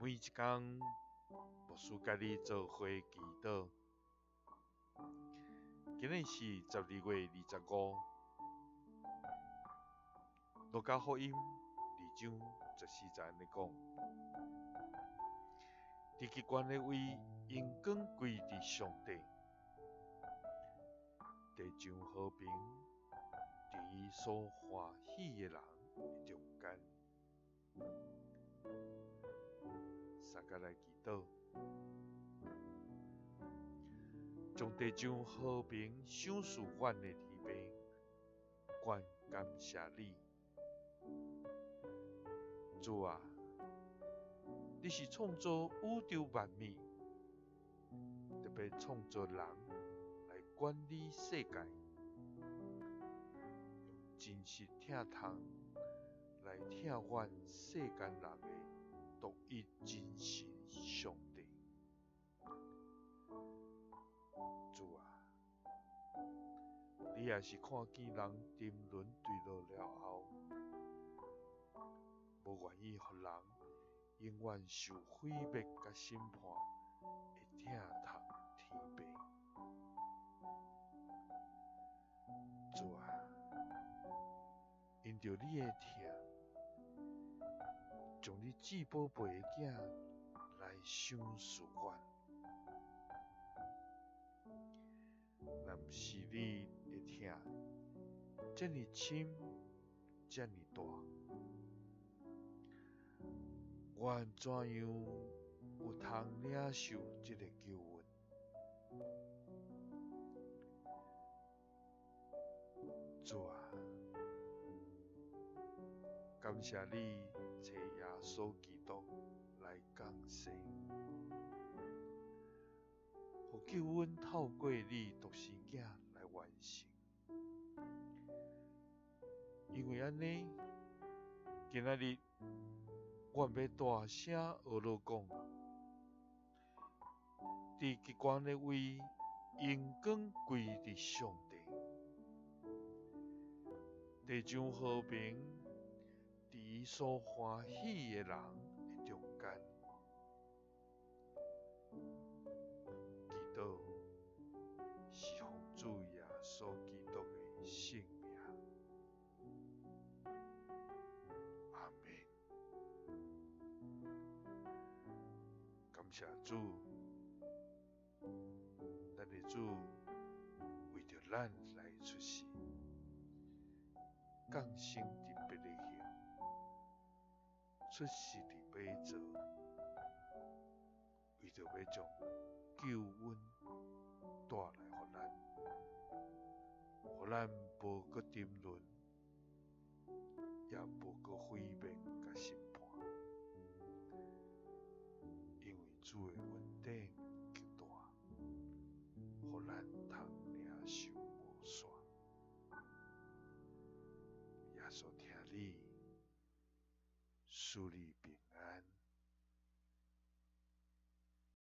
每一天，牧师甲你做伙祈祷。今日是12月25，路加福音2章14节安尼讲：地极观的位，因光归伫上帝；地上和平，伫伊所欢喜的人的中间。三甲来祈祷，将地上和平赏赐阮的天父，阮感谢你。主啊，你是创造宇宙万物，特别创造人来管理世界，用真实疼痛来疼阮世间人的独一真神上帝。主啊，你也是看见人沉沦坠落了后，无愿意予人永远受毁灭甲审判的疼痛天父。主啊，因着你的疼，将你至宝贝的囝来赏赐阮。若毋是你的疼这么深，这么大，阮怎样有通领受这个救恩？主啊，感谢你找耶稣基督来降世，互救恩透过你独生囝来完成。因为安尼，今仔日阮要大声学落讲：地极观的位，因光归伫上帝；地上和平，伫伊所欢喜的人的中间。祈祷是奉主耶稣基督的圣名。阿们。感谢主，咱的主为着咱来出世，降生伫伯利恒，出世伫马槽，为着要将救恩带来予咱，予咱无搁沉沦，也无搁毁灭甲审判。因为主的恩典极大，予咱通领受无煞。耶稣听你，使你